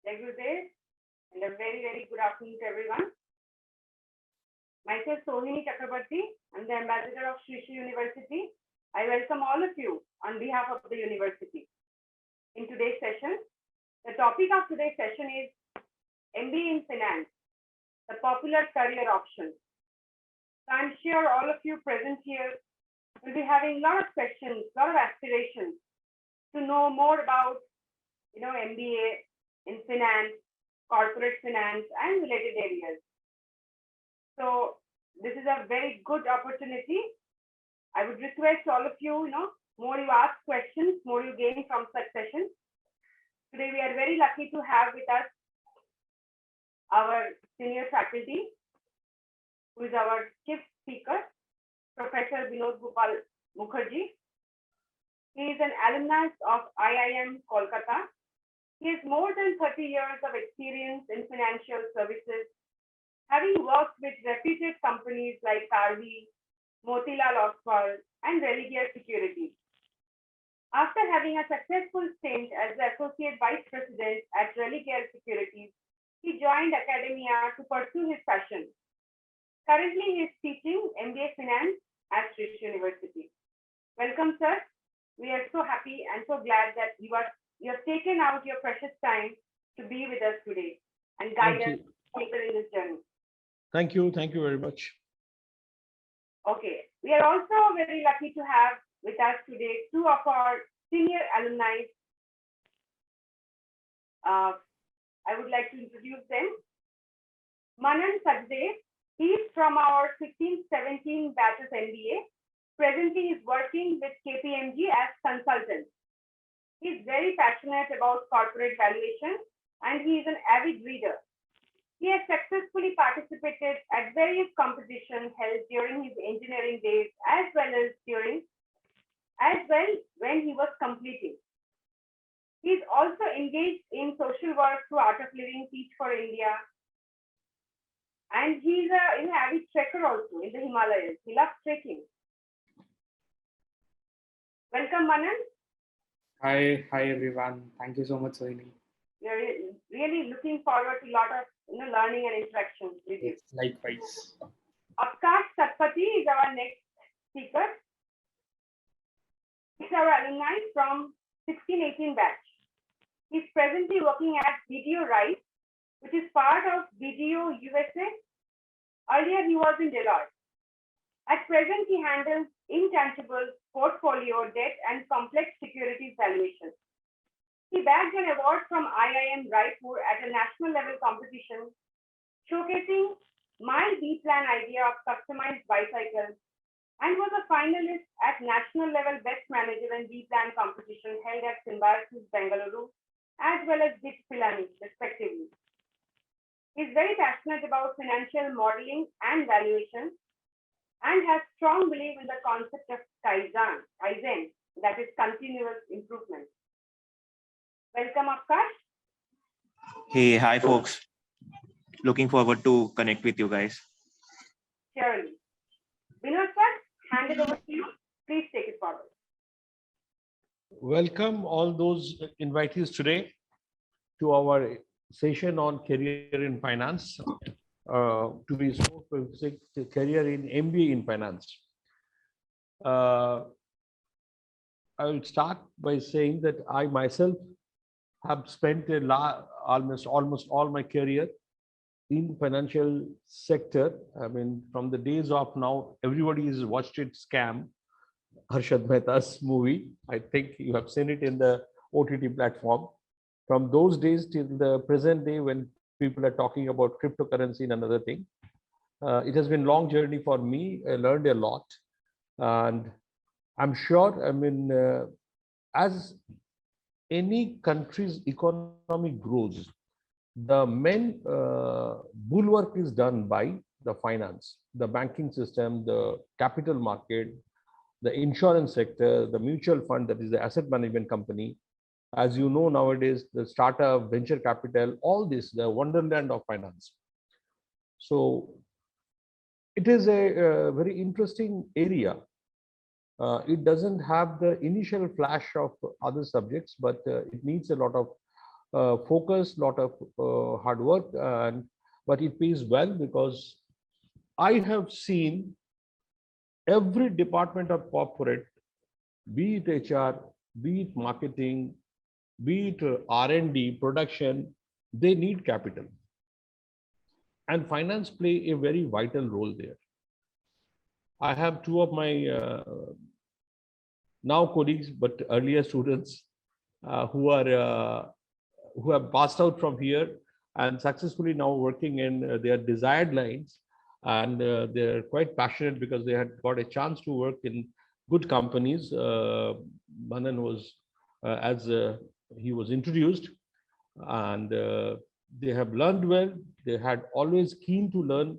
Good day, and a very good afternoon to everyone. Myself, Sohini Chakrabarti. I'm the ambassador of Sri Sri University. I welcome all of you on behalf of the university. In today's session, the topic of today's session is MBA in Finance, the popular career option. So I'm sure all of you present here will be having a lot of questions, a lot of aspirations to know more about, MBA in finance, corporate finance, and related areas. So this is a very good opportunity. I would request all of you, more you ask questions, more you gain from such sessions. Today we are very lucky to have with us our senior faculty, who is our chief speaker, Professor Vinod Gopal Mukherjee. He is an alumnus of IIM Kolkata. He has more than 30 years of experience in financial services, having worked with reputed companies like Karvy, Motilal Oswal, and Religare Securities. After having a successful stint as the Associate Vice President at Religare Securities, he joined academia to pursue his passion. Currently, he is teaching MBA Finance at Sri Sri University. Welcome, sir. We are so happy and so glad that you have taken out your precious time to be with us today and guide us further in this journey. Thank you very much. Okay, we are also very lucky to have with us today two of our senior alumni. I would like to introduce them. Manan Sajdev, he is from our 16-17 batches MBA. Presently, he is working with KPMG as consultant. He is very passionate about corporate valuation and he is an avid reader. He has successfully participated at various competitions held during his engineering days as well when he was completing. He is also engaged in social work through Art of Living, Teach for India. And he is an avid trekker also in the Himalayas. He loves trekking. Welcome, Manan. Hi everyone. Thank you so much, Sohini. We are really looking forward to a lot of learning and interactions with you. Likewise. Akash Satpathy is our next speaker. He's our alumni from 16-18 batch. He's presently working at BDO Rice, which is part of BDO USA. Earlier, he was in Deloitte. At present, he handles intangibles, portfolio, debt, and complex securities valuation. He bagged an award from IIM Raipur at a national level competition, showcasing my B-plan idea of customized bicycles, and was a finalist at national level best manager and B-plan competition held at Symbiosis Bengaluru, as well as BIT Pilani, respectively. He's very passionate about financial modeling and valuation, and has strong belief in the concept of Kaizen, that is continuous improvement. Welcome, Akash. Hey, hi folks. Looking forward to connect with you guys. Surely. Vinod sir, hand it over to you. Please take it forward. Welcome all those invitees today to our session on career in finance. To be specific, career in MBA in finance. I will start by saying that I myself have spent almost all my career in financial sector. I mean, from the days of now, everybody has watched it scam, Harshad Mehta's movie. I think you have seen it in the OTT platform. From those days till the present day, when people are talking about cryptocurrency and another thing. It has been a long journey for me. I learned a lot. And I'm sure, as any country's economy grows, the main bulwark is done by the finance, the banking system, the capital market, the insurance sector, the mutual fund, that is the asset management company. As you know, nowadays, the startup, venture capital, all this, the wonderland of finance. So it is a very interesting area. It doesn't have the initial flash of other subjects, but it needs a lot of focus, lot of hard work, and but it pays well because I have seen every department of corporate, be it HR, be it marketing, be it R&D, production, they need capital. And finance play a very vital role there. I have two of my now colleagues, but earlier students who have passed out from here and successfully now working in their desired lines, and they're quite passionate because they had got a chance to work in good companies. Manan was, as he was introduced, and they have learned well. They had always keen to learn,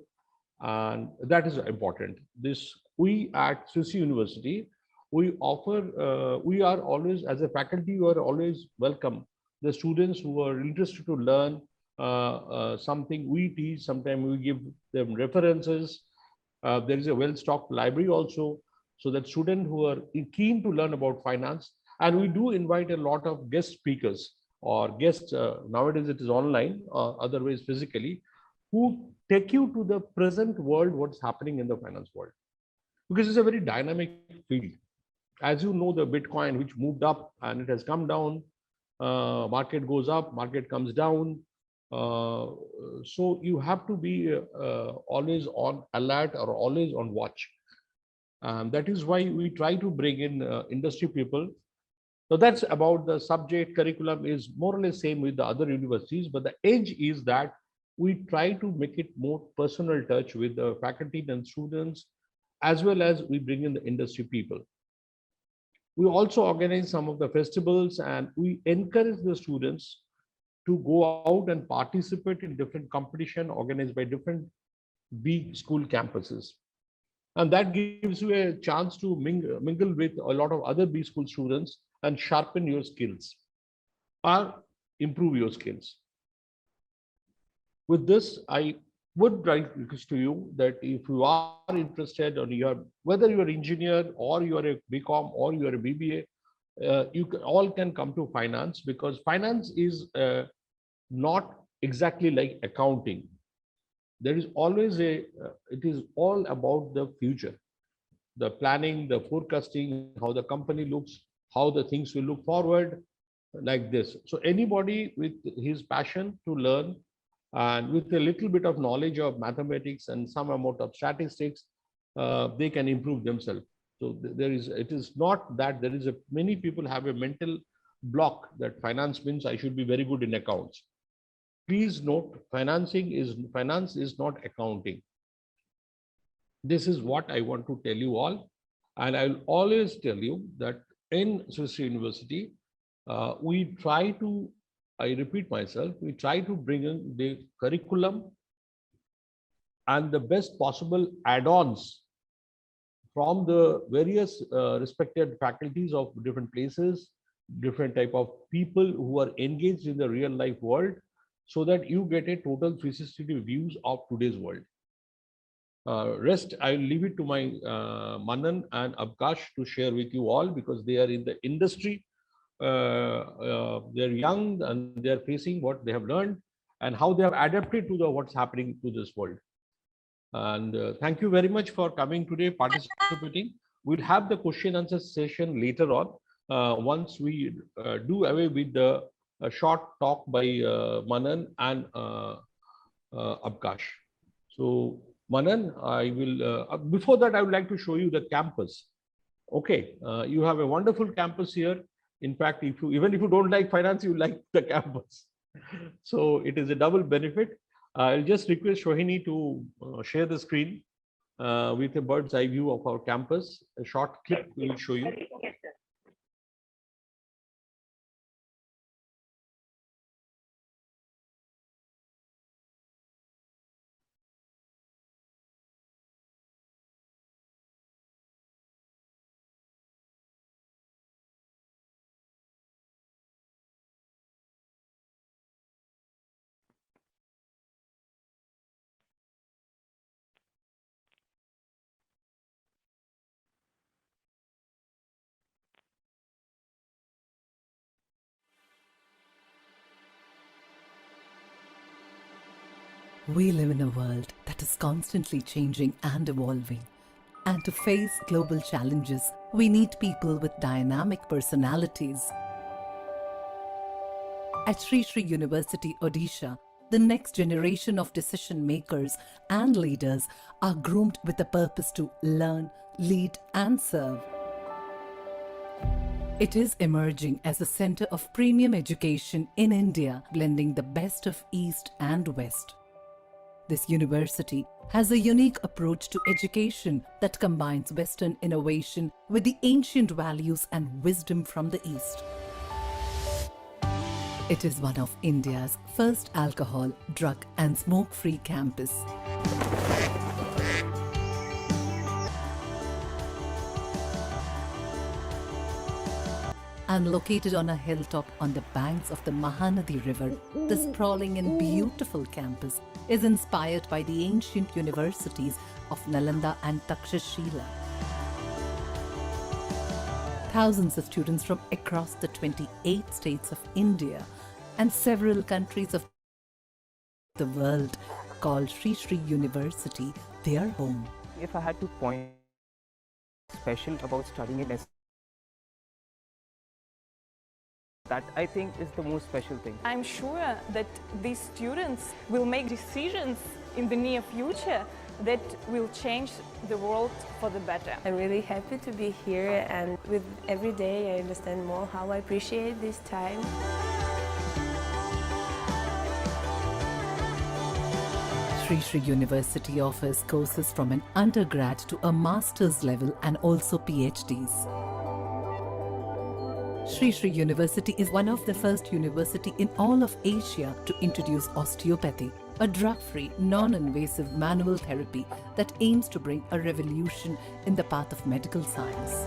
and that is important. This we at Swiss University, we offer, we are always, as a faculty, you are always welcome. The students who are interested to learn something we teach, sometimes we give them references. There is a well-stocked library also, so that students who are keen to learn about finance, and we do invite a lot of guest speakers or guests, nowadays it is online, otherwise physically, who take you to the present world, what's happening in the finance world. Because it's a very dynamic field. As you know, the Bitcoin, which moved up and it has come down, market goes up, market comes down. So you have to be always on alert or always on watch. That is why we try to bring in industry people. So that's about the subject. Curriculum is more or less same with the other universities, but the edge is that we try to make it more personal touch with the faculty and students, as well as we bring in the industry people. We also organize some of the festivals, and we encourage the students to go out and participate in different competition organized by different B school campuses. And that gives you a chance to mingle with a lot of other B school students and sharpen your skills or improve your skills. With this, I would write request to you that if you are interested, or you are, whether you are engineer or you are a BCom or you are a BBA, you all can come to finance, because finance is not exactly like accounting. There is always it is all about the future, the planning, the forecasting, how the company looks, how the things will look forward, like this. So anybody with his passion to learn and with a little bit of knowledge of mathematics and some amount of statistics, they can improve themselves. So there is, it is not that there is many people have a mental block that finance means I should be very good in accounts. Please note, finance is not accounting. This is what I want to tell you all. And I'll always tell you that in Swiss University, we try to, I repeat myself, we try to bring in the curriculum and the best possible add-ons from the various respected faculties of different places, different type of people who are engaged in the real life world, so that you get a total 360 views of today's world. Rest, I'll leave it to my Manan and Abkash to share with you all, because they are in the industry. They're young and they're facing what they have learned and how they have adapted to the what's happening to this world. And thank you very much for coming today, participating. We'll have the question answer session later on, once we do away with the short talk by Manan and Abkash. So Manan, I will, before that, I would like to show you the campus. Okay, you have a wonderful campus here. In fact, if you, even if you don't like finance, you like the campus. So it is a double benefit. I'll just request Shohini to share the screen with a bird's eye view of our campus. A short clip will show you. We live in a world that is constantly changing and evolving. And to face global challenges, we need people with dynamic personalities. At Sri Sri University, Odisha, the next generation of decision makers and leaders are groomed with a purpose to learn, lead, and serve. It is emerging as a center of premium education in India, blending the best of East and West. This university has a unique approach to education that combines Western innovation with the ancient values and wisdom from the East. It is one of India's first alcohol, drug and smoke-free campus. And located on a hilltop on the banks of the Mahanadi River, the sprawling and beautiful campus is inspired by the ancient universities of Nalanda and Takshashila. Thousands of students from across the 28 states of India and several countries of the world call Sri Sri University their home. If I had to point special about studying in S, that I think is the most special thing. I'm sure that these students will make decisions in the near future that will change the world for the better. I'm really happy to be here, and with every day I understand more how I appreciate this time. Sri Sri University offers courses from an undergrad to a master's level and also PhDs. Sri Sri University is one of the first university in all of Asia to introduce osteopathy, a drug-free, non-invasive manual therapy that aims to bring a revolution in the path of medical science.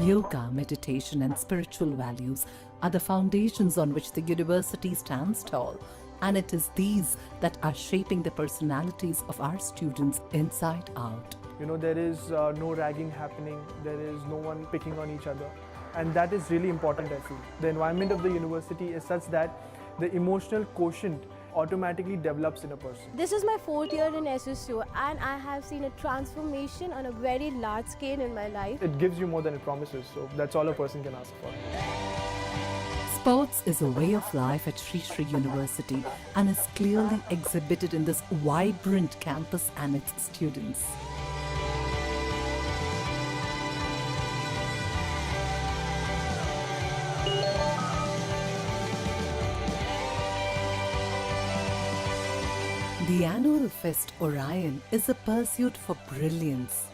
Yoga, meditation and spiritual values are the foundations on which the university stands tall, and it is these that are shaping the personalities of our students inside out. You know, there is no ragging happening, there is no one picking on each other, and that is really important, I feel. The environment of the university is such that the emotional quotient automatically develops in a person. This is my 4th year in SSU, and I have seen a transformation on a very large scale in my life. It gives you more than it promises, so that's all a person can ask for. Sports is a way of life at Sri Sri University and is clearly exhibited in this vibrant campus and its students. The annual Fest Orion is a pursuit for brilliance.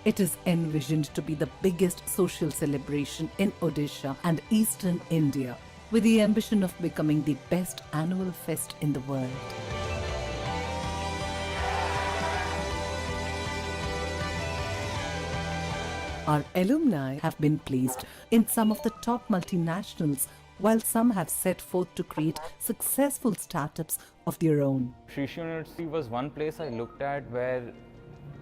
It is envisioned to be the biggest social celebration in Odisha and Eastern India, with the ambition of becoming the best annual fest in the world. Our alumni have been placed in some of the top multinationals, while some have set forth to create successful startups of their own. Sri Sri University was one place I looked at where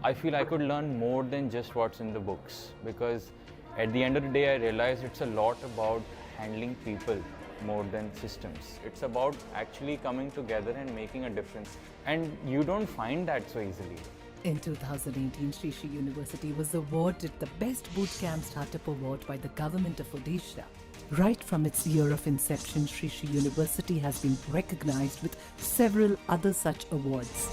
I feel I could learn more than just what's in the books, because at the end of the day I realized it's a lot about handling people more than systems. It's about actually coming together and making a difference, and you don't find that so easily. In 2018, Sri Sri University was awarded the Best Bootcamp Startup Award by the Government of Odisha. Right from its year of inception, Sri Sri University has been recognized with several other such awards.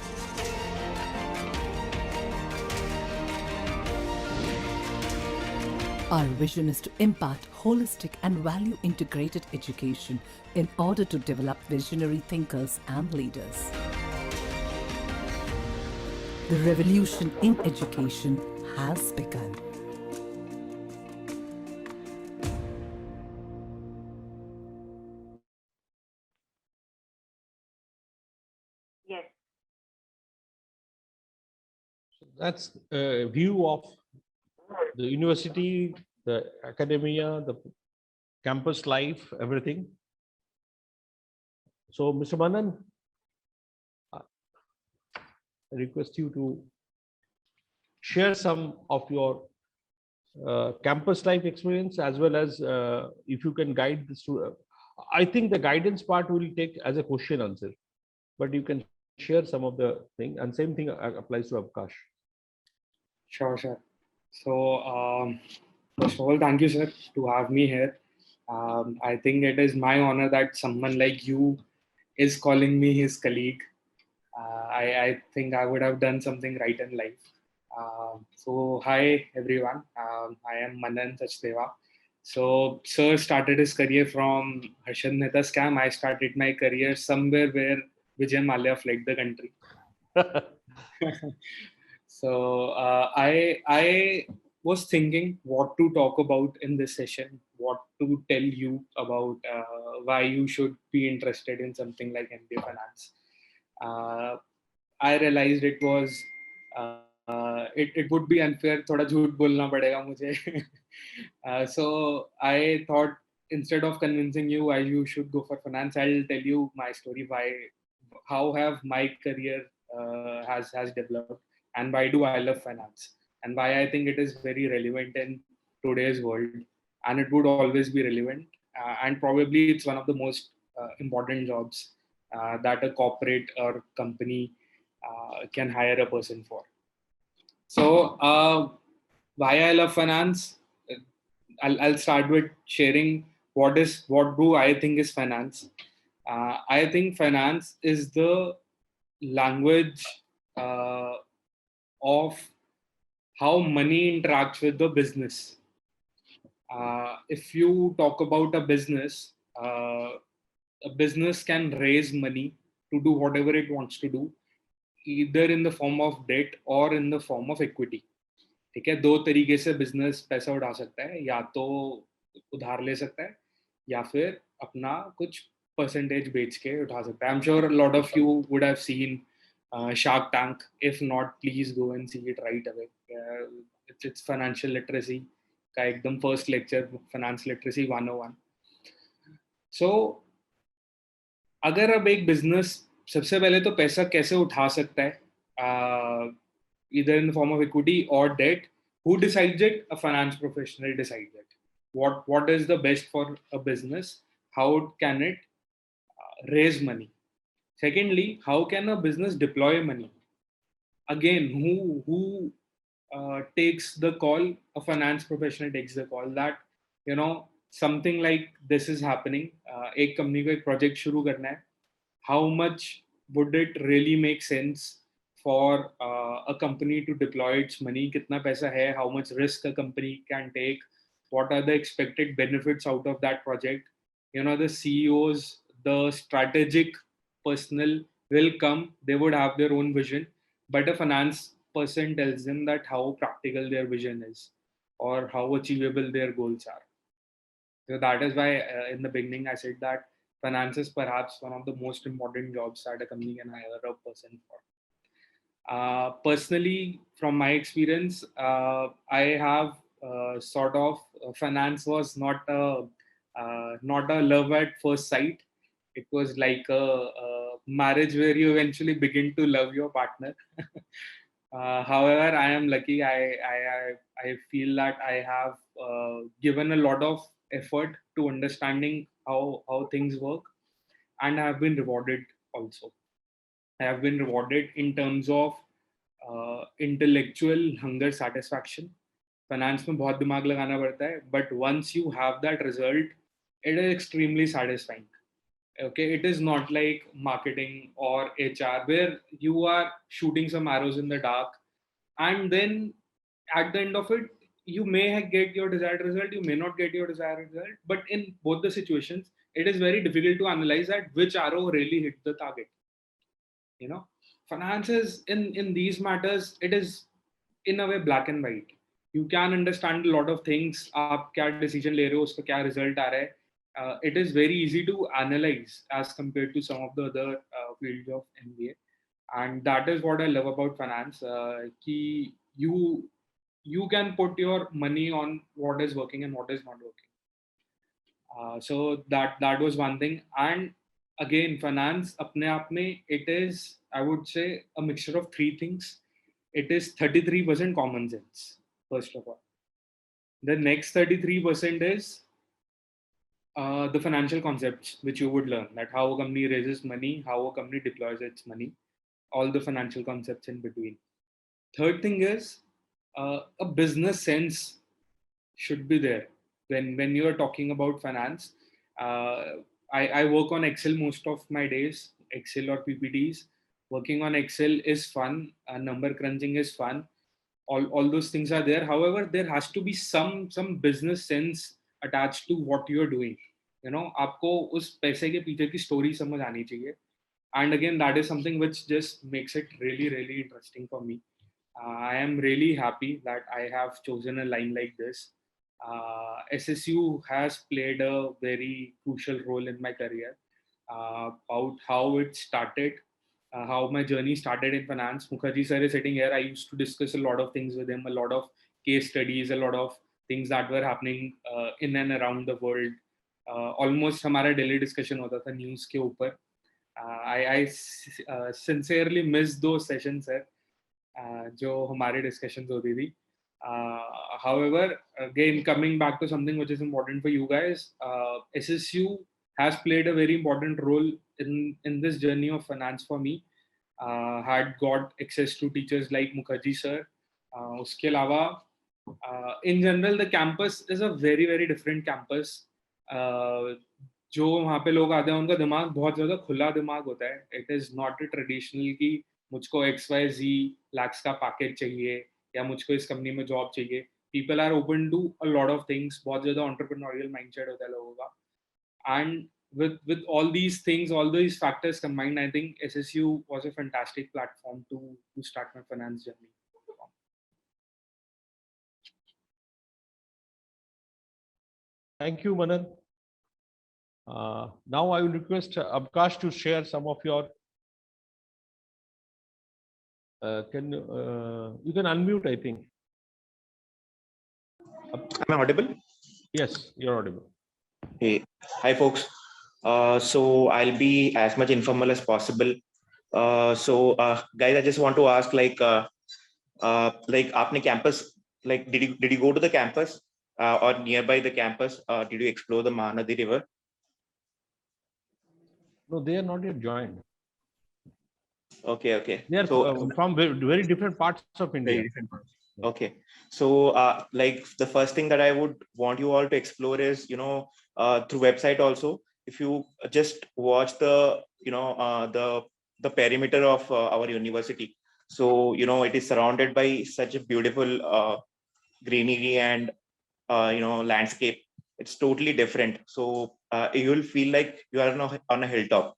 Our vision is to impart holistic and value-integrated education in order to develop visionary thinkers and leaders. The revolution in education has begun. Yes. That's a view of the university, the academia, the campus life, everything. So, Mr. Manan, I request you to share some of your campus life experience, as well as if you can guide I think the guidance part will take as a question answer, but you can share some of the thing, and same thing applies to Avkash. Sure, sure. So, first of all, thank you, sir, to have me here. I think it is my honor that someone like you is calling me his colleague. I think I would have done something right in life. So, hi everyone. I am Manan Sachdeva. So, sir started his career from Harshad Mehta scam. I started my career somewhere where Vijay Mallya fled the country. So I was thinking what to talk about in this session, what to tell you about why you should be interested in something like MBA finance. Uh, I realized it was it would be unfair. थोड़ा झूठ बोलना पड़ेगा मुझे. So I thought instead of convincing you why you should go for finance, I'll tell you my story, how have my career has developed, and why do I love finance, and why I think it is very relevant in today's world, and it would always be relevant, and probably it's one of the most important jobs that a corporate or company can hire a person for. So why I love finance, I'll start with sharing what do I think is finance. I think finance is the language of how money interacts with the business. If you talk about a business can raise money to do whatever it wants to do, either in the form of debt or in the form of equity. ठीक है, दो तरीके से business पैसा उठा सकता है, या तो उधार ले सकता है या फिर अपना कुछ परसेंटेज बेच के उठा सकता है. I am sure lot of you would have seen Shark Tank. If not, please go and see it right away. It's financial literacy का एकदम first lecture, finance literacy 101. So अगर अब एक बिजनेस सबसे पहले तो पैसा कैसे उठा सकता है, either in the form of equity or debt, who decides it? A finance professional decides it. What is the best for a business? How can it raise money? Secondly, how can a business deploy money? Again, who takes the call? A finance professional takes the call that, you know, something like this is happening. एक company को एक project शुरू करना है. How much would it really make sense for a company to deploy its money? कितना पैसा है? How much risk a company can take? What are the expected benefits out of that project? You know, the CEOs, the strategic personnel will come. They would have their own vision, but a finance person tells them that how practical their vision is or how achievable their goals are. So that is why in the beginning I said that finance is perhaps one of the most important jobs that a company can hire a person for. Personally, from my experience, I have sort of finance was not a love at first sight. It was like a marriage where you eventually begin to love your partner. However, I am lucky. I feel that I have given a lot of effort to understanding how things work, and I have been rewarded also. I have been rewarded in terms of intellectual hunger satisfaction. Finance में बहुत दिमाग लगाना पड़ता है, but once you have that result, it is extremely satisfying. Okay, it is not like marketing or HR where you are shooting some arrows in the dark, and then at the end of it, you may get your desired result, you may not get your desired result. But in both the situations, it is very difficult to analyze that which arrow really hit the target. You know, finances in these matters, it is in a way black and white. You can understand a lot of things. आप क्या decision ले रहे हो, उसका क्या result आ रहा है. It is very easy to analyze as compared to some of the other fields of MBA, and that is what I love about finance. Ki you can put your money on what is working and what is not working. So that was one thing. And again, finance apne aap mein, it is, I would say, a mixture of three things. It is 33% common sense, first of all. The next 33% is The financial concepts which you would learn, that how a company raises money, how a company deploys its money, all the financial concepts in between. Third thing is a business sense should be there when you are talking about finance. I work on Excel most of my days, Excel or PPTs. Working on Excel is fun. Number crunching is fun. All those things are there. However, there has to be some business sense attached to what you are doing. You know, आपको उस पैसे के पीछे की story समझ आनी चाहिए. And again, that is something which just makes it really, really interesting for me. I am really happy that I have chosen a line like this. SSU has played a very crucial role in my career. About how it started, how my journey started in finance. Mukherjee sir is sitting here. I used to discuss a lot of things with him, a lot of case studies, a lot of things that were happening in and around the world. Almost हमारा daily discussion होता था news के ऊपर. I sincerely miss those sessions, sir. जो हमारे discussions होती थी. However, again, coming back to something which is important for you guys, SSU has played a very important role in this journey of finance for me. Had got access to teachers like Mukherjee sir. उसके अलावा, in general, the campus is a very, very different campus. जो वहाँ पे लोग आते हैं उनका दिमाग बहुत ज़्यादा खुला दिमाग होता है. It is not a traditional कि मुझको XYZ lakhs का पैकेज चाहिए या मुझको इस कंपनी में जॉब चाहिए. People are open to a lot of things. बहुत ज़्यादा entrepreneurial mindset होता है लोगों का. And with all these things, all these factors combined, I think SSU was a fantastic platform to start my finance journey. Thank you, Manan. Now I will request Abkash to share some of your. You can unmute, I think. Am I audible? Yes, you're audible. Hey, hi folks. So I'll be as much informal as possible. Guys, I just want to ask, like आपने campus, like did you go to the campus or nearby the campus? Did you explore the Mahanadi River? No, they are not yet joined. Okay. They are from very different parts of India. Very different parts. Okay, so like the first thing that I would want you all to explore is, you know, through website also, if you just watch the, you know, the perimeter of our university. So, you know, it is surrounded by such a beautiful greenery and, you know, landscape. It's totally different. So you will feel like you are on a hilltop.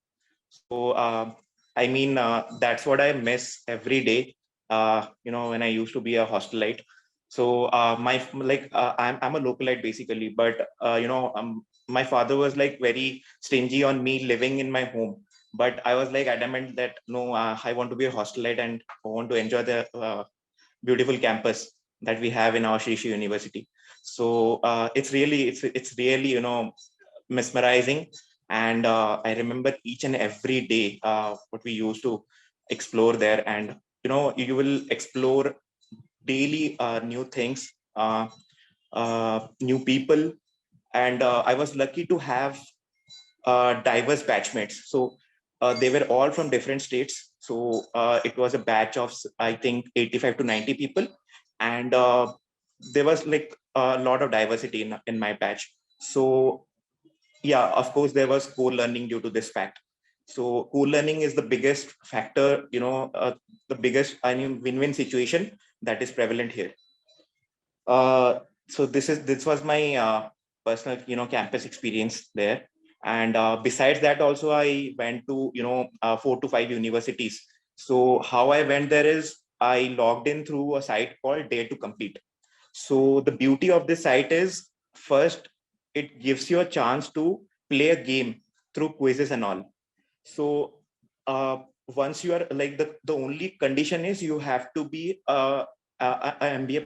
So I mean, that's what I miss every day. You know, when I used to be a hostelite. So I'm a localite basically, but you know, my father was like very stingy on me living in my home. But I was like adamant that no, I want to be a hostelite and I want to enjoy the beautiful campus that we have in our Shri Shri University. So it's really, you know, mesmerizing. And I remember each and every day what we used to explore there. And, you know, you will explore daily new things, new people. And I was lucky to have diverse batchmates. So they were all from different states. So it was a batch of, I think, 85 to 90 people. And there was like a lot of diversity in my batch. So yeah, of course, there was co-learning due to this fact. So co-learning is the biggest factor, you know, the biggest, I mean, win-win situation that is prevalent here. So this was my personal, you know, campus experience there. And besides that, also I went to, you know, 4 to 5 universities. So how I went there is I logged in through a site called Dare to Complete. So the beauty of this site is, first, it gives you a chance to play a game through quizzes and all. So once you are like, the only condition is you have to be a MBA.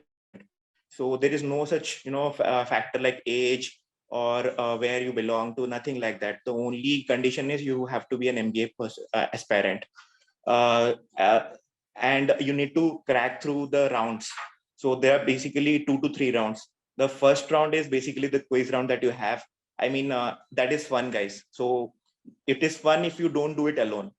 So there is no such, you know, factor like age or where you belong to, nothing like that. The only condition is you have to be an MBA aspirant. And you need to crack through the rounds. So there are basically 2 to 3 rounds. The first round is basically the quiz round that you have. I mean, that is fun, guys. So it is fun if you don't do it alone.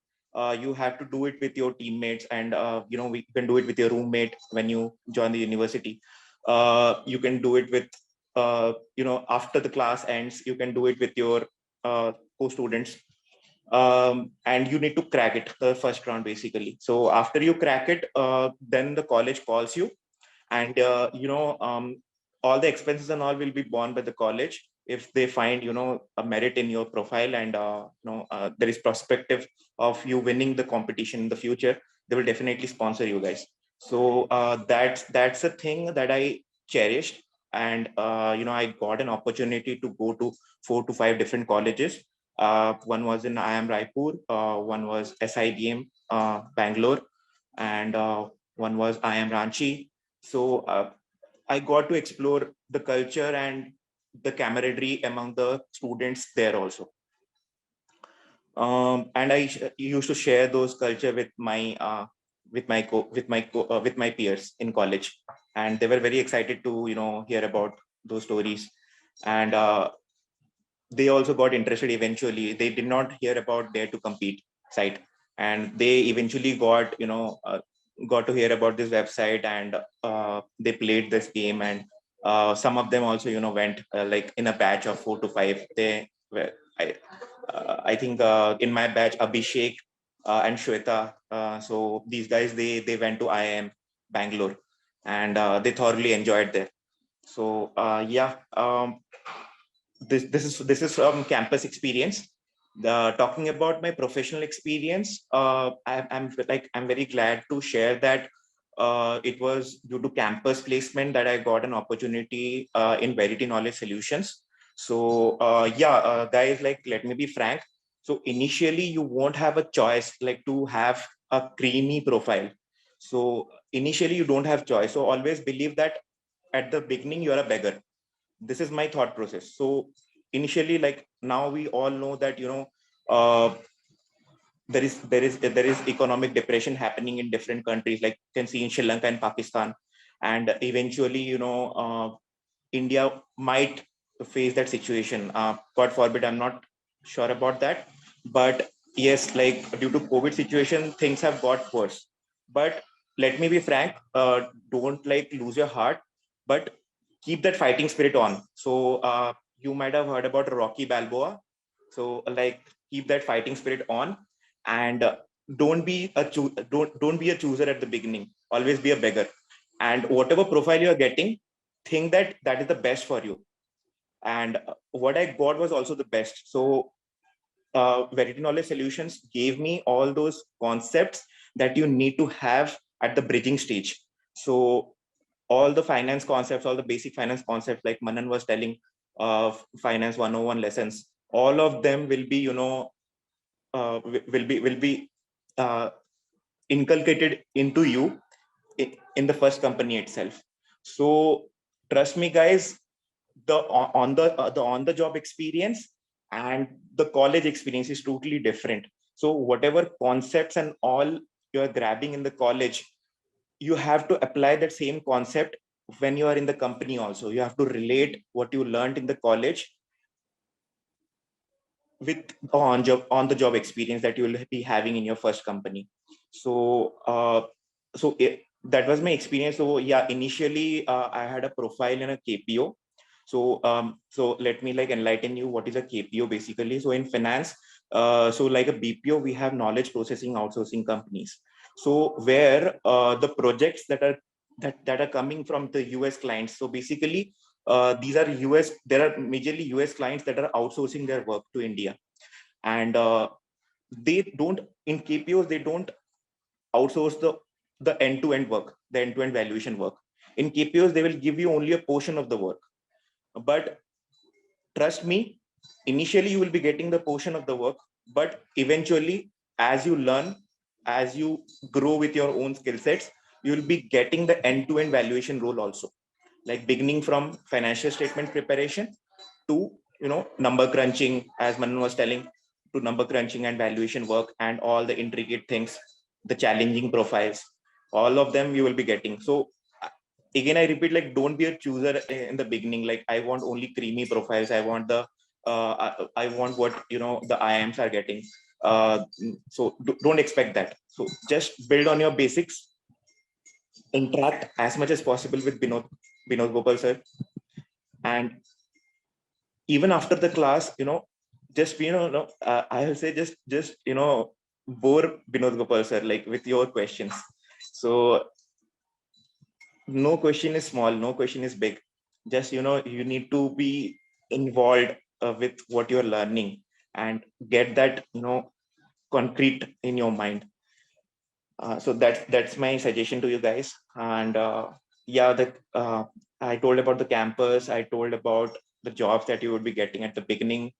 You have to do it with your teammates, and we can do it with your roommate when you join the university. You can do it with after the class ends. You can do it with your co-students, and you need to crack it the first round basically. So after you crack it, then the college calls you, and all the expenses and all will be borne by the college if they find a merit in your profile, and there is prospective of you winning the competition in the future. They will definitely sponsor you guys. So that's a thing that I cherished. And I got an opportunity to go to 4 to 5 different colleges. One was in IIM Raipur, one was SIBM Bangalore, and one was IIM Ranchi. So I got to explore the culture and the camaraderie among the students there also. And I used to share those culture with my with my peers in college, and they were very excited to hear about those stories. And they also got interested eventually. They did not hear about Dare to Compete site, and they eventually got to hear about this website, and they played this game. And some of them also went like in a batch of 4 to 5. They were I think in my batch, Abhishek and Shweta. So these guys, they went to IIM Bangalore, and they thoroughly enjoyed there. So yeah, this is from campus experience. Talking about my professional experience, I'm very glad to share that it was due to campus placement that I got an opportunity in Verity Knowledge Solutions. So guys, like, let me be frank. So initially you won't have a choice like to have a creamy profile. So initially you don't have choice. So always believe that at the beginning you're a beggar. This is my thought process. So initially, like, now we all know that uh, there is economic depression happening in different countries, like you can see in Sri Lanka and Pakistan. And eventually India might face that situation. God forbid, I'm not sure about that. But yes, like, due to COVID situation, things have got worse. But let me be frank, don't like lose your heart, but keep that fighting spirit on. So you might have heard about Rocky Balboa. So like, keep that fighting spirit on, and don't be a chooser at the beginning. Always be a beggar. And whatever profile you're getting, think that that is the best for you. And what I got was also the best. So Verity Knowledge Solutions gave me all those concepts that you need to have at the bridging stage. So all the finance concepts, all the basic finance concepts, like Manan was telling, finance 101 lessons, all of them will be will be uh, inculcated into you in the first company itself. So trust me, guys, the on the job experience and the college experience is totally different. So whatever concepts and all you're grabbing in the college, you have to apply that same concept when you are in the company also. You have to relate what you learned in the college with on the job experience that you will be having in your first company. So that was my experience. So yeah, initially I had a profile in a KPO. So let me like enlighten you what is a KPO basically. So in finance, so like a BPO, we have knowledge processing outsourcing companies. So where the projects that are coming from the US clients. So basically these are US, there are majorly US clients that are outsourcing their work to India. And they don't, in KPOs, they don't outsource the end-to-end work, the end-to-end valuation work. In KPOs, they will give you only a portion of the work. But trust me, initially you will be getting the portion of the work, but eventually, as you learn, as you grow with your own skill sets, you will be getting the end-to-end valuation role also, like beginning from financial statement preparation to number crunching, as Manan was telling, to number crunching and valuation work and all the intricate things, the challenging profiles, all of them you will be getting. So again, I repeat, like, don't be a chooser in the beginning. Like, I want only creamy profiles, I want the I want what the IIMs are getting. So don't expect that. So just build on your basics, interact as much as possible with Binod Gopal sir, and even after the class, just no, I will say just bore Binod Gopal sir like with your questions. So no question is small, no question is big. Just you need to be involved with what you're learning and get that concrete in your mind. So that's my suggestion to you guys. And yeah, I told about the campus, I told about the jobs that you would be getting at the beginning.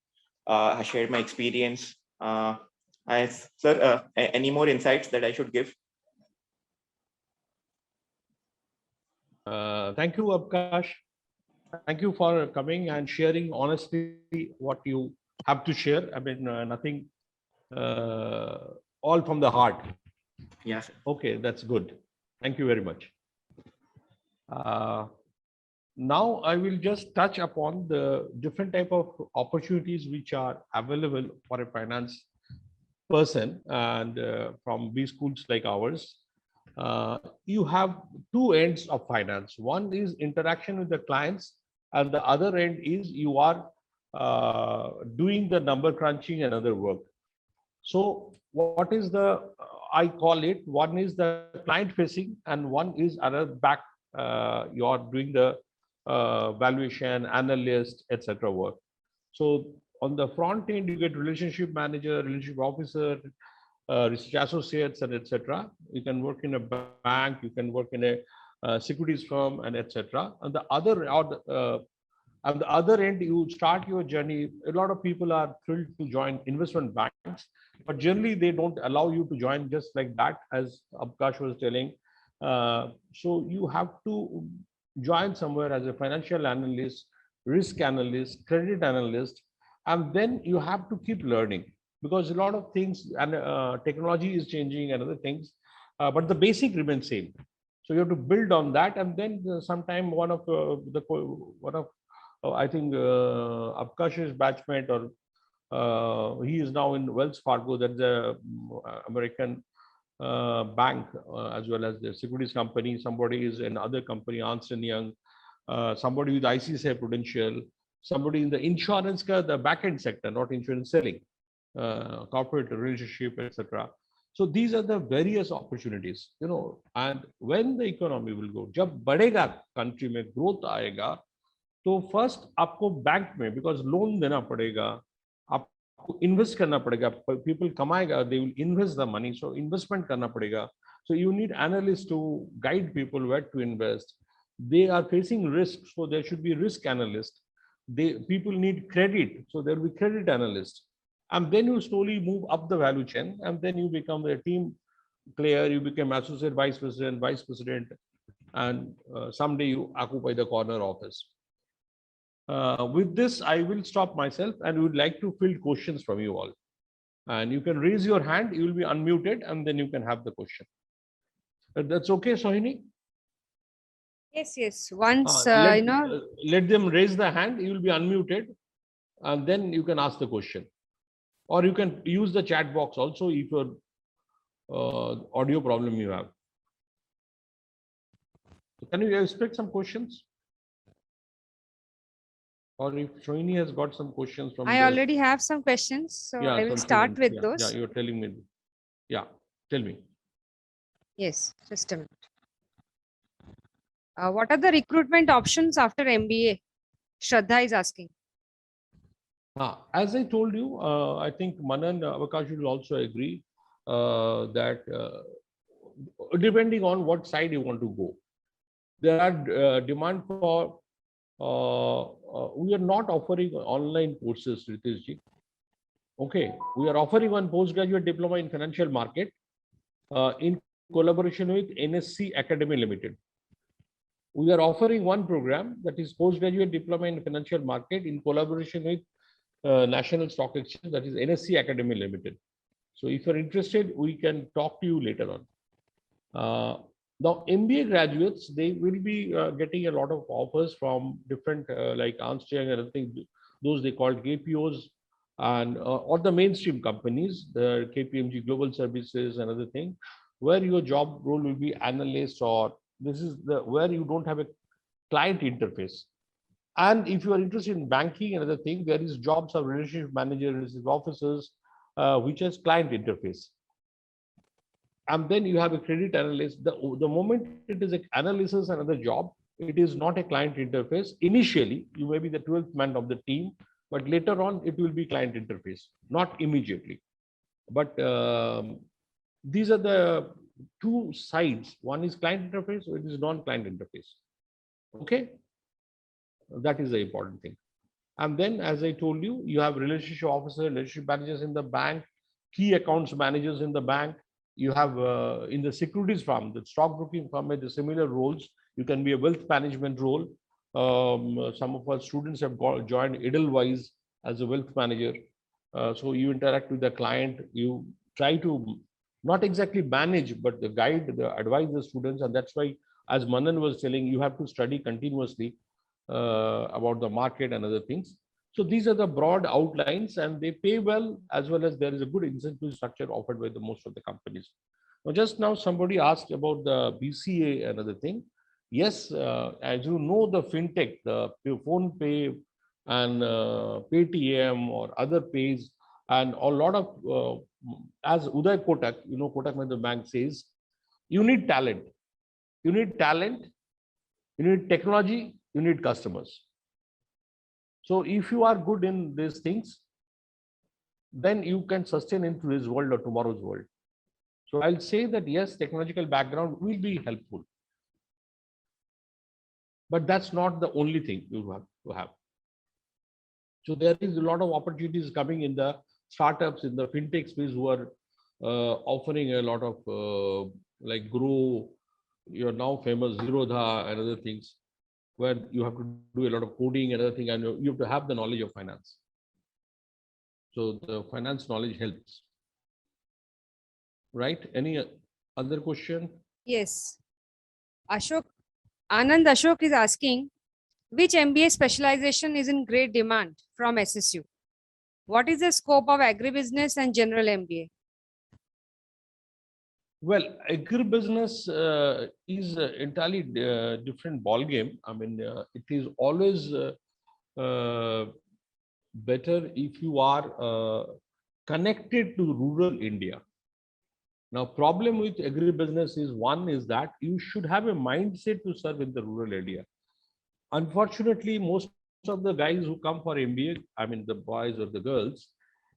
I shared my experience. Sir, any more insights that I should give? Thank you, Abkash. Thank you for coming and sharing honestly what you have to share. I mean, nothing, all from the heart. Yes. Okay, that's good. Thank you very much. Now I will just touch upon the different type of opportunities which are available for a finance person, and from B schools like ours. You have two ends of finance. One is interaction with the clients, and the other end is you are doing the number crunching and other work. So what is I call it, one is the client facing and one is other back. You are doing the valuation, analyst, etc. work. So on the front end, you get relationship manager, relationship officer, research associates, and etc. You can work in a bank, you can work in a securities firm, and etc. On the other end, you start your journey. A lot of people are thrilled to join investment banks, but generally they don't allow you to join just like that, as Abkash was telling. So you have to join somewhere as a financial analyst, risk analyst, credit analyst, and then you have to keep learning, because a lot of things and technology is changing and other things, but the basic remains same. So you have to build on that, and then sometime one of I think Abkash's batchmate, or he is now in Wells Fargo, that's a American bank, as well as the securities company. Somebody is in other company, Ernst & Young, somebody with ICICI Prudential, somebody in the insurance, the back-end sector, not insurance selling, corporate relationship, etc. So these are the various opportunities, and when the economy will go, जब बढ़ेगा country में growth आएगा, तो first आपको bank में, because loan देना पड़ेगा, आपको इन्वेस्ट करना पड़ेगा, पीपल कमाएगा, they will invest the money, so investment करना पड़ेगा. So you need analysts to guide people where to invest. They are facing risk, so there should be risk analyst. People need credit, so there will be credit analyst. And then you slowly move up the value chain, and then you become a team player, you become associate vice president, and someday you occupy the corner office. With this, I will stop myself and would like to field questions from you all. And you can raise your hand, you will be unmuted, and then you can have the question. That's okay, Sohini? Yes. Once, let them raise the hand, you will be unmuted, and then you can ask the question. Or you can use the chat box also if your audio problem you have. So can you expect some questions? Or if Sohini has got some questions from I already have some questions, so yeah, I will start with those. Yeah, you're telling me. Yeah, tell me. Yes, just a minute. What are the recruitment options after MBA? Shraddha is asking. As I told you, I think Manan, Avakash will also agree that depending on what side you want to go, there are demand for. We are not offering online courses, Ritishji. Okay, we are offering one postgraduate diploma in financial market in collaboration with NSC Academy Limited. We are offering one program, that is postgraduate diploma in financial market in collaboration with National Stock Exchange, that is NSC Academy Limited. So if you're interested, we can talk to you later on. Now, MBA graduates, they will be getting a lot of offers from different like Ernst & Young and other things. those they called KPOs, and or the mainstream companies, the KPMG Global Services, another thing, where your job role will be analyst, or this is the where you don't have a client interface. And if you are interested in banking and other thing, there is jobs of relationship manager, relationship officers, which has client interface. And then you have a credit analyst. The moment it is an analysis, another job, it is not a client interface. Initially, you may be the 12th man of the team, but later on it will be client interface, not immediately. But these are the two sides. One is client interface, it is non-client interface. Okay, that is the important thing. And then, as I told you, you have relationship officer, relationship managers in the bank, key accounts managers in the bank. You have in the securities firm, the stockbroking firm, the similar roles. You can be a wealth management role. Some of our students have joined Edelweiss as a wealth manager. So you interact with the client. You try to not exactly manage, but the guide, advise the students. And that's why, as Manan was telling, you have to study continuously about the market and other things. So these are the broad outlines, and they pay well, as well as there is a good incentive structure offered by the most of the companies. Now, just now somebody asked about the BCA and other thing. Yes, as you know, the fintech, the phone pay and Paytm or other pays, and a lot of, as Uday Kotak, you know, Kotak Mahindra Bank says, you need talent. You need talent, you need technology, you need customers. So if you are good in these things, then you can sustain into this world or tomorrow's world. So I'll say that yes, technological background will be helpful. But that's not the only thing you have to have. So there is a lot of opportunities coming in the startups, in the fintech space, who are offering a lot of like Grow, you're now famous, Zerodha and other things, where you have to do a lot of coding and other thing, and you have to have the knowledge of finance. So the finance knowledge helps. Right? Any other question? Yes. Anand Ashok is asking, which MBA specialization is in great demand from SSU? What is the scope of agribusiness and general MBA? Well, agribusiness is entirely different ball game. I mean, it is always better if you are connected to rural India. Now, problem with agribusiness is, one is that you should have a mindset to serve in the rural area. Unfortunately, most of the guys who come for MBA, I mean the boys or the girls,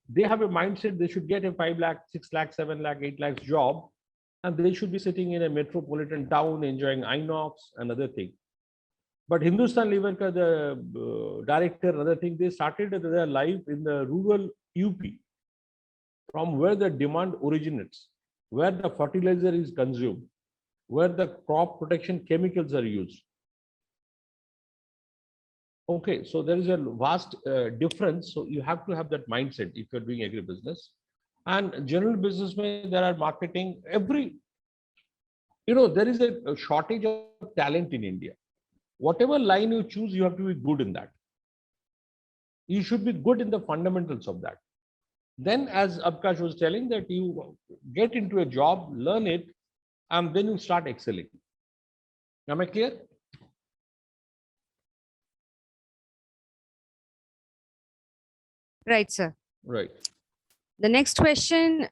they have a mindset they should get a 5 lakh, 6 lakh, 7 lakh, 8 lakhs job, and they should be sitting in a metropolitan town enjoying Inox and other thing. But Hindustan Lever, the director, another thing, they started their life in the rural UP, from where the demand originates, where the fertilizer is consumed, where the crop protection chemicals are used. Okay, so there is a vast difference. So you have to have that mindset if you're doing agribusiness. And general business, there are marketing, there is a shortage of talent in India. Whatever line you choose, you have to be good in that. You should be good in the fundamentals of that. Then, as Abkash was telling, that you get into a job, learn it, and then you start excelling. Am I clear? Right, sir. Right. The next question,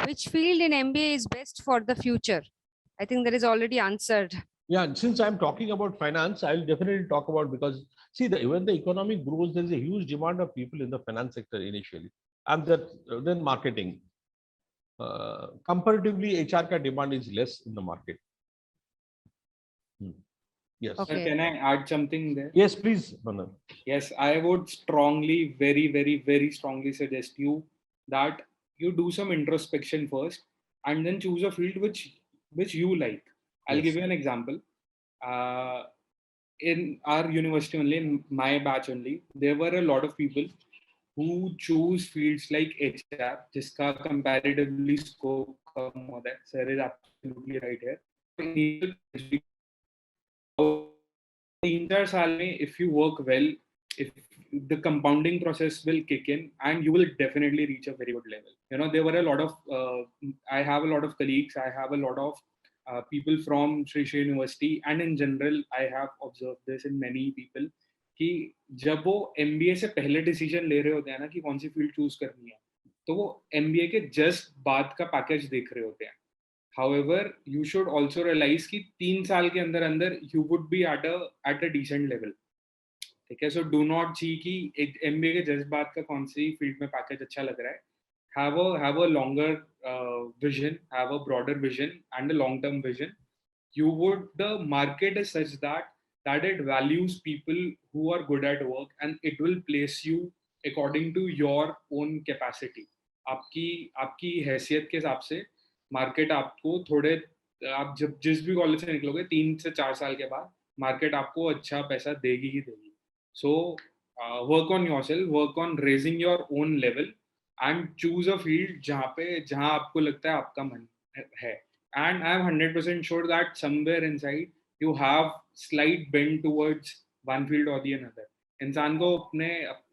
which field in MBA is best for the future? I think that is already answered. Yeah, since I'm talking about finance, I'll definitely talk about, because see, when the economy grows, there is a huge demand of people in the finance sector initially, and then marketing. Comparatively, HR ka demand is less in the market. Yes. Okay. Can I add something there? Yes, please, Manan. Yes, I would strongly, very, very, very strongly suggest you that you do some introspection first, and then choose a field which you like. I'll give you an example. In our university only, in my batch only, there were a lot of people who choose fields like HR, जिसका comparatively scope कम होता है. Sir is absolutely right here. 3-4 साल में, if you work well, if the compounding process will kick in, and you will definitely reach a very good level. There were a lot of I have a lot of colleagues, I have a lot of people from Sri University, and in general I have observed this in many people कि जब वो MBA से पहले decision ले रहे होते हैं ना कि कौन सी फील्ड चूज करनी है, तो वो MBA के जस्ट बाद का पैकेज देख रहे होते हैं. However, you should also realize कि 3 साल के अंदर अंदर you would be at a decent level. ठीक है, सो डू नॉट सी कि एक MBA के जस्ट बाद का कौन सी फील्ड में पैकेज अच्छा लग रहा है. Have a longer vision, have a broader vision and a long term vision. The market is such that it values people who are good at work, and it will place you according to your own capacity. आपकी हैसियत के हिसाब से market आपको थोड़े, आप जब जिस भी कॉलेज से निकलोगे 3 से 4 साल के बाद मार्केट आपको अच्छा पैसा देगी ही देगी. So work on yourself, work on raising your own level, and choose a field जहाँ आपको लगता है आपका मन है. And I'm 100% sure that somewhere inside you have slight bend towards one field or the another. इंसान को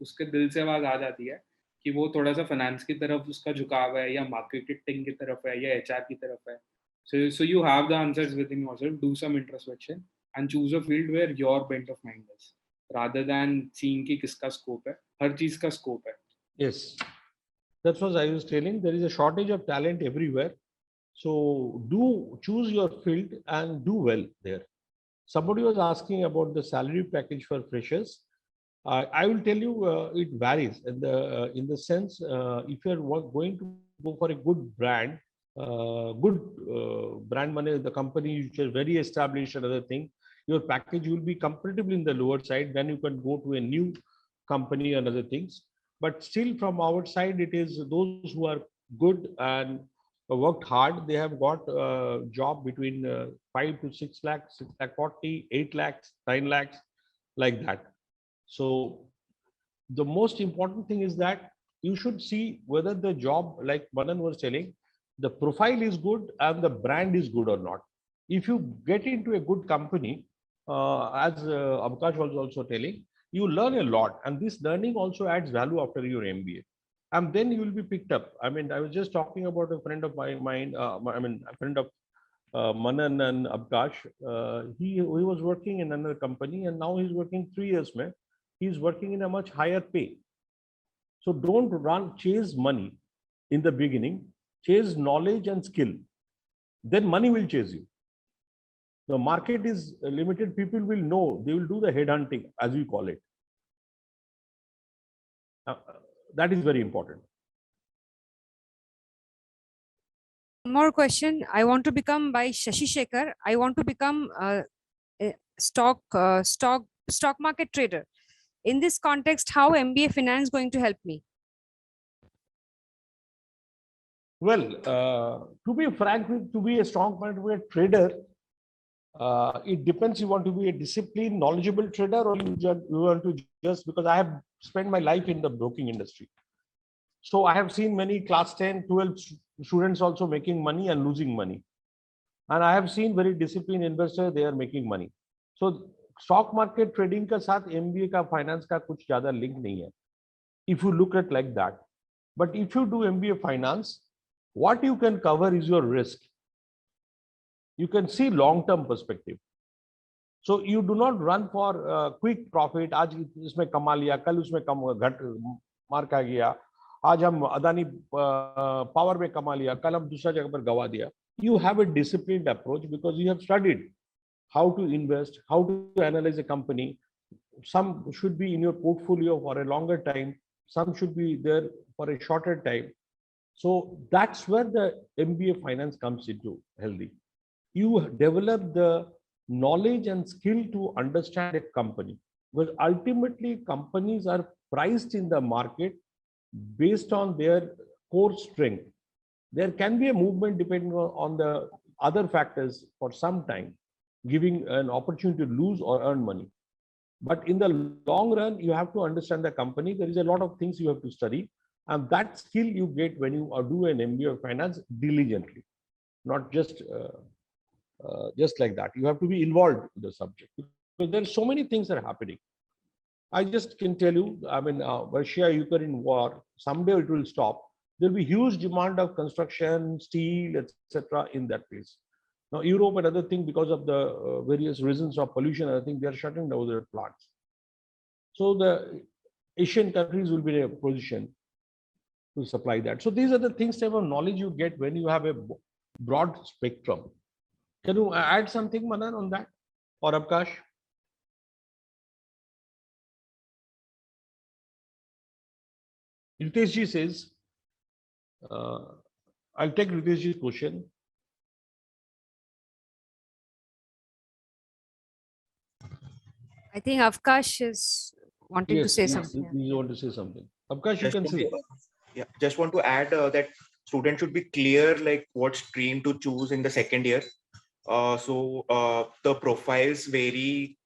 उसके दिल से आवाज आ जाती है कि वो थोड़ा सा फाइनेंस की तरफ उसका झुकाव है, या मार्केटिंग की तरफ है, या HR की तरफ है. So you have the answers within yourself. Do some introspection and choose a field where your bent of mind is, rather than seeing कि किसका scope है. हर चीज का scope है. Yes, that's what I was telling. There is a shortage of talent everywhere. So do choose your field and do well there. Somebody was asking about the salary package for freshers. I will tell you it varies in the sense if you are going to go for a good brand, brand money, the company which is very established, another thing, your package will be comparatively in the lower side. Then you can go to a new company and other things. But still, from our side, it is those who are good and worked hard. They have got a job between 5 to 6 lakhs, 6 lakh 40, 8 lakhs, 9 lakhs, like that. So the most important thing is that you should see whether the job, like Manan was telling, the profile is good and the brand is good or not. If you get into a good company, as Avkash was also telling, you learn a lot, and this learning also adds value after your MBA, and then you will be picked up. I mean, I was just talking about a friend of mine, a friend of Manan and Avkash. He was working in another company, and now he's working 3 years, man. He's working in a much higher pay. So don't chase money in the beginning, chase knowledge and skill. Then money will chase you. The market is limited. People will know. They will do the headhunting, as we call it. That is very important. More question. I want to become by Shashi Shekhar. I want to become a stock market trader. In this context, how MBA finance going to help me? Well, to be frank, to be a stock market trader, it depends. You want to be a disciplined, knowledgeable trader, or you want to just, because I have spent my life in the broking industry. So I have seen many class 10, 12 students also making money and losing money. And I have seen very disciplined investors, they are making money. So stock market trading का साथ MBA का finance का कुछ ज़्यादा link नहीं है, if you look at like that. But if you do MBA finance, what you can cover is your risk. You can see long-term perspective. So you do not run for quick profit. आज इसमें कमा लिया, कल उसमें घट मार खा गया, आज हम अदानी पावर में कमा लिया, कल हम दूसरा जगह पर गवा दिया. You have a disciplined approach because you have studied how to invest, how to analyze a company. Some should be in your portfolio for a longer time. Some should be there for a shorter time. So that's where the MBA finance comes into healthy. You develop the knowledge and skill to understand a company, because ultimately companies are priced in the market based on their core strength. There can be a movement depending on the other factors for some time, giving an opportunity to lose or earn money. But in the long run, you have to understand the company. There is a lot of things you have to study, and that skill you get when you do an MBA of finance diligently, not just like that. You have to be involved in the subject, because there are so many things that are happening. I just can tell you, I mean, Russia-Ukraine war, someday it will stop. There'll be huge demand of construction, steel, etc. in that place. Now, Europe and other things, because of the various reasons of pollution, I think they are shutting down their plants. So the Asian countries will be in a position to supply that. So these are the things, type of knowledge you get when you have a broad spectrum. Can you add something, Manan, on that? Or Abkash? Riteshji says, I'll take Riteshji's question. I think Avkash is wanting to say something. You want to say something. Abkash, you can say. Yeah, just want to add that students should be clear like what stream to choose in the second year. The profiles vary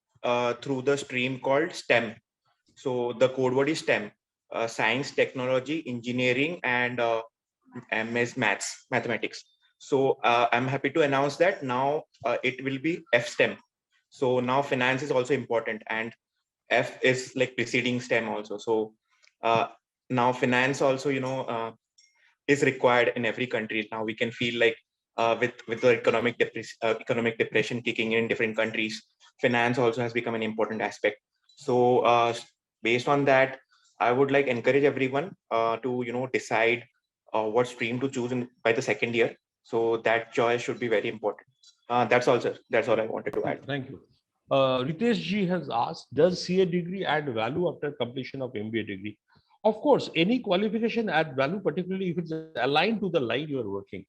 through the stream called STEM. So the code word is STEM: science, technology, engineering, and MS mathematics. So I'm happy to announce that now it will be FSTEM. So now finance is also important, and F is like preceding STEM also. So now finance also, is required in every country. Now we can feel like with the economic depression kicking in different countries, finance also has become an important aspect. So based on that, I would like encourage everyone to decide what stream to choose by the second year. So that choice should be very important. That's all, sir. That's all I wanted to add. Thank you. Ritesh ji has asked, does CA degree add value after completion of MBA degree? Of course, any qualification add value, particularly if it's aligned to the line you are working.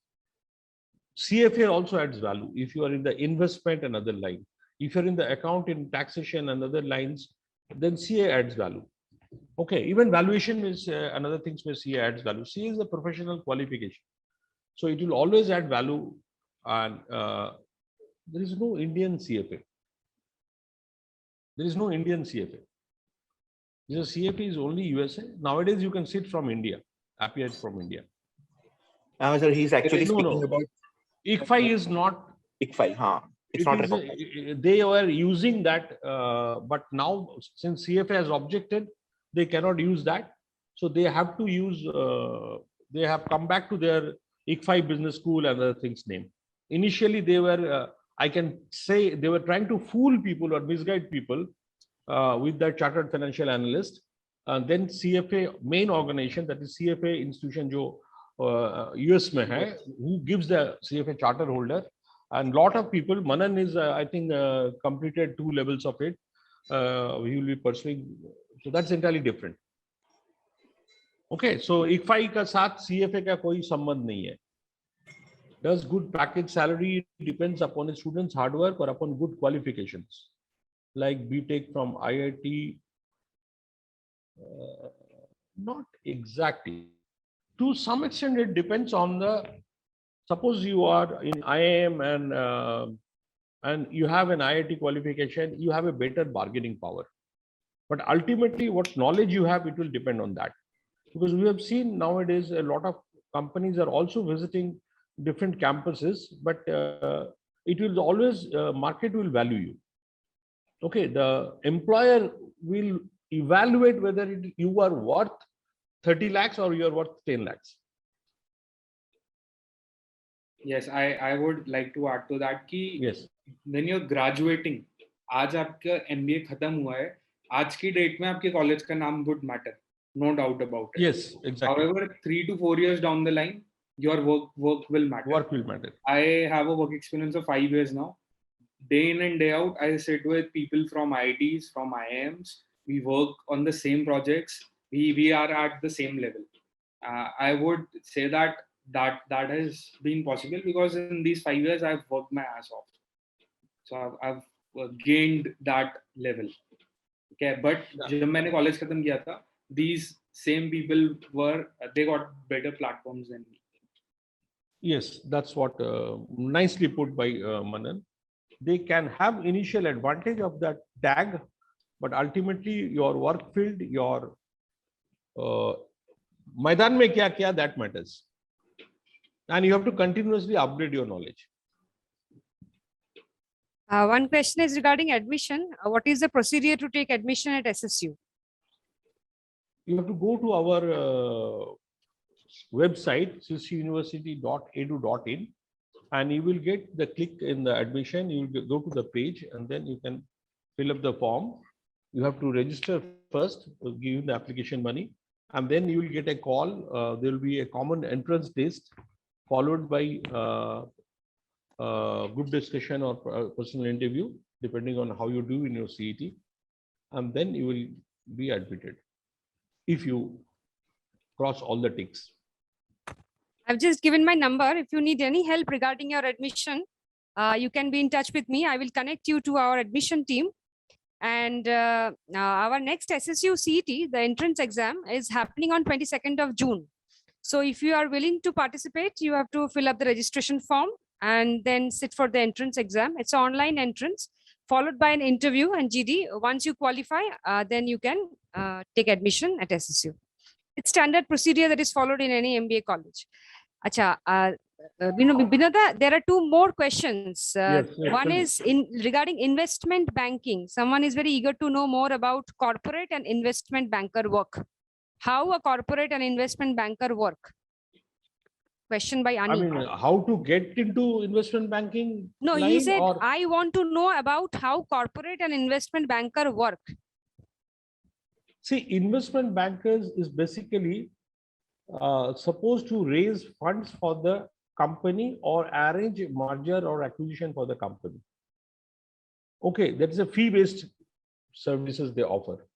CFA also adds value if you are in the investment and other line. If you're in the account in taxation and other lines, then CA adds value. Okay, even valuation is another thing where CA adds value. CA is a professional qualification. So it will always add value, and there is no Indian CFA. There is no Indian CFA. The CFA is only USA. Nowadays, you can sit from India, appear from India. Sir, he's actually speaking about ICFI is not. ICFI, huh? It's not recognized. They were using that, but now since CFA has objected, they cannot use that. So they have to use. They have come back to their ICFI Business School and other things name. Initially, they were. I can say they were trying to fool people or misguide people with the chartered financial analyst. And then CFA main organization, that is CFA institution, jo US mein hai, who gives the CFA charter holder, and lot of people. Manan is I think completed 2 levels of it. He will be pursuing. So that's entirely different. Okay, so ICFI का साथ CFA का कोई संबंध नहीं है. Does good package salary depends upon a student's hard work or upon good qualifications, like BTech from IIT? Not exactly. To some extent, it depends on the. Suppose you are in IIM and you have an IIT qualification, you have a better bargaining power. But ultimately, what knowledge you have, it will depend on that. Because we have seen nowadays a lot of companies are also visiting different campuses, but it will always market will value you. Okay, the employer will evaluate whether you are worth 30 lakhs or you are worth 10 lakhs. Yes, I would like to add to that कि yes, when you're graduating, आज आपका MBA खत्म हुआ है, आज की date में आपके कॉलेज का नाम would matter, no doubt about it. Yes, exactly. However, 3 to 4 years down the line, your work will matter. Work will matter. I have a work experience of 5 years now. Day in and day out, I sit with people from IITs, from IIMs. We work on the same projects. We are at the same level. I would say that has been possible because in these 5 years, I've worked my ass off. So I've gained that level. Okay, but जब मैंने college खत्म किया था, these same people they got better platforms than me. Yes, that's what nicely put by Manan. They can have initial advantage of that tag, but ultimately your work field, your Maidan mein kya kiya, that matters. And you have to continuously upgrade your knowledge. One question is regarding admission. What is the procedure to take admission at SSU? you have to go to our website, ccuuniversity.edu.in, and you will get the click in the admission. You will go to the page, and then you can fill up the form. You have to register first, give the application money, and then you will get a call. There will be a common entrance test, followed by group discussion or personal interview, depending on how you do in your CET, and then you will be admitted if you cross all the ticks. I've just given my number. If you need any help regarding your admission, you can be in touch with me. I will connect you to our admission team. And our next SSU CET, the entrance exam, is happening on 22nd of June. So if you are willing to participate, you have to fill up the registration form and then sit for the entrance exam. It's an online entrance, followed by an interview and GD. Once you qualify, then you can take admission at SSU. It's standard procedure that is followed in any MBA college. Acha, Binoda, there are two more questions. Yes, One is regarding investment banking. Someone is very eager to know more about corporate and investment banker work. How a corporate and investment banker work? Question by Ani. I mean, how to get into investment banking? No, he said, or... I want to know about how corporate and investment banker work. See, investment bankers is basically supposed to raise funds for the company or arrange a merger or acquisition for the company. Okay, that is a fee-based services they offer.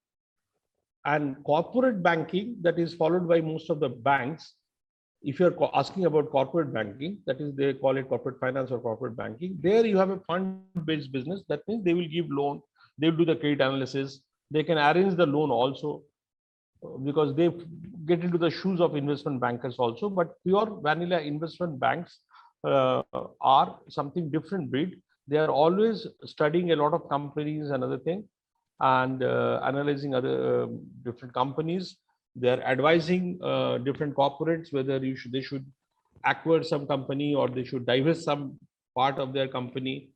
And corporate banking, that is followed by most of the banks. If you're asking about corporate banking, that is, they call it corporate finance or corporate banking. There you have a fund-based business. That means they will give loan, they will do the credit analysis. They can arrange the loan also, because they get into the shoes of investment bankers also. But pure vanilla investment banks are something different breed. They are always studying a lot of companies and other things, and analyzing other different companies. They are advising different corporates whether they should acquire some company or they should divest some part of their company.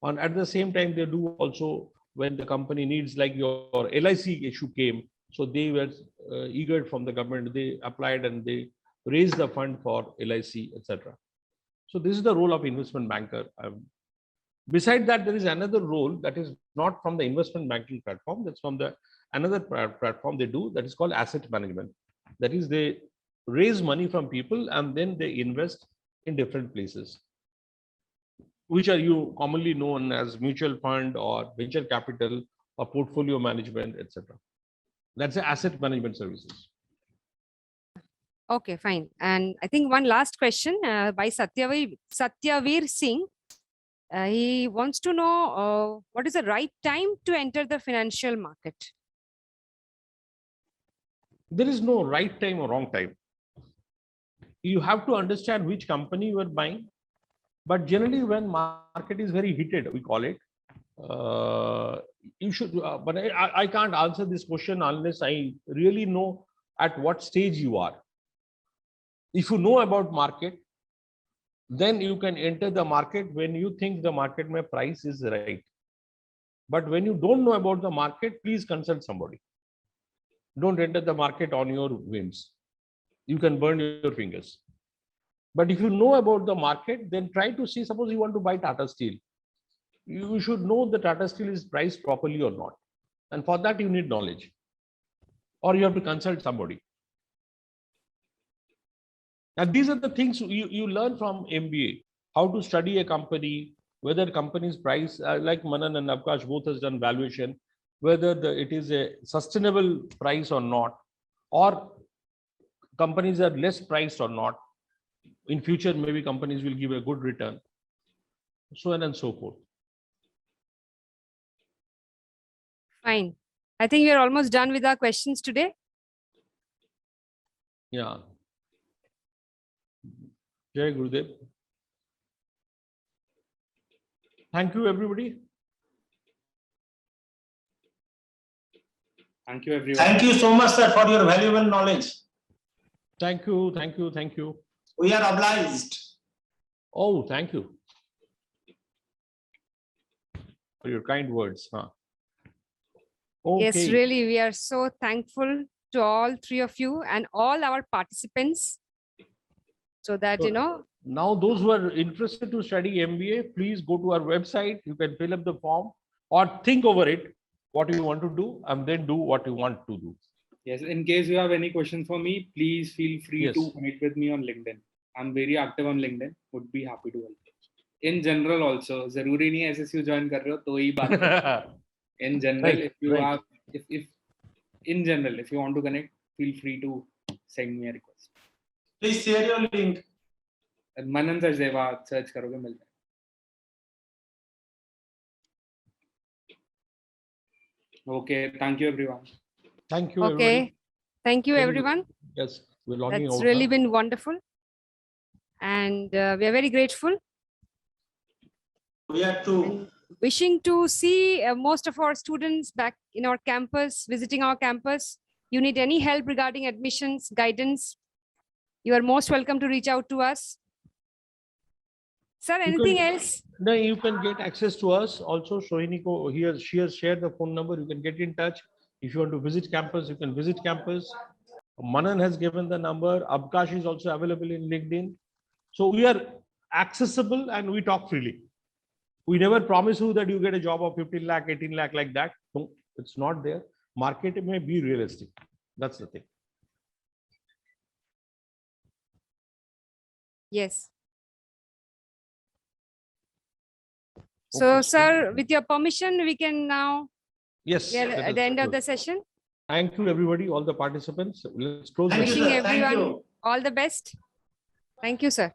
And at the same time, they do also when the company needs, like your LIC issue came. So they were eager from the government. They applied and they raised the fund for LIC, etc. So this is the role of investment banker. Beside that, there is another role that is not from the investment banking platform. That's from the another platform they do, that is called asset management. That is, they raise money from people and then they invest in different places, which are commonly known as mutual fund or venture capital or portfolio management, etc. That's the asset management services. Okay, fine. And I think one last question by Satyavir Singh. He wants to know what is the right time to enter the financial market? There is no right time or wrong time. You have to understand which company you are buying. But generally, when market is very heated, we call it, you should, but I can't answer this question unless I really know at what stage you are. If you know about market, then you can enter the market when you think the market price is right. But when you don't know about the market, please consult somebody. Don't enter the market on your whims. You can burn your fingers. But if you know about the market, then try to see, suppose you want to buy Tata Steel. You should know the Tata Steel is priced properly or not. And for that, you need knowledge. Or you have to consult somebody. And these are the things you learn from MBA, how to study a company, whether company's price, like Manan and Avkash both has done valuation, whether it is a sustainable price or not, or companies are less priced or not. In future, maybe companies will give a good return, so on and so forth. Fine. I think we are almost done with our questions today. Yeah. Jai Gurudev. Thank you, everybody. Thank you, everyone. Thank you so much, sir, for your valuable knowledge. Thank you, thank you, thank you. We are obliged. Oh, thank you for your kind words. Huh? Okay. Yes, really, we are so thankful to all three of you and all our participants so that, you know, Now, those who are interested to study MBA, please go to our website. You can fill up the form or think over it, what you want to do, and then do what you want to do. Yes, in case you have any questions for me, please feel free Yes. to connect with me on LinkedIn. I'm very active on LinkedIn. Would be happy to help. In general also, जरूरी नहीं SSU join कर रहे हो तो ही बात करो. In general, Right, if you right. have, if in general, if you want to connect, feel free to send me a request. Please share your link. Manan Sachdeva search करोगे मिल जाएगा. Okay, thank you everyone. Thank you, okay. everybody. Thank you, Very- everyone. Yes, we're logging That's out really now. been wonderful. And we are very grateful. We are to Wishing to see most of our students back in our campus, visiting our campus. You need any help regarding admissions, guidance, you are most welcome to reach out to us. Sir, anything else? No, you can get access to us. Also, Sohiniko here, she has shared the phone number. You can get in touch. If you want to visit campus, you can visit campus. Manan has given the number. Abkash is also available in LinkedIn. So we are accessible and we talk freely. We never promise you that you get a job of 15 lakh, 18 lakh like that. No, it's not there. Market may be realistic. That's the thing. Yes. So, Okay. sir, with your permission, we can now, Yes. we are that at is the end of good. the session. Thank you, everybody, all the participants. Let's close. Thank you, Wishing sir. Thank everyone you. all the best. Thank you, sir.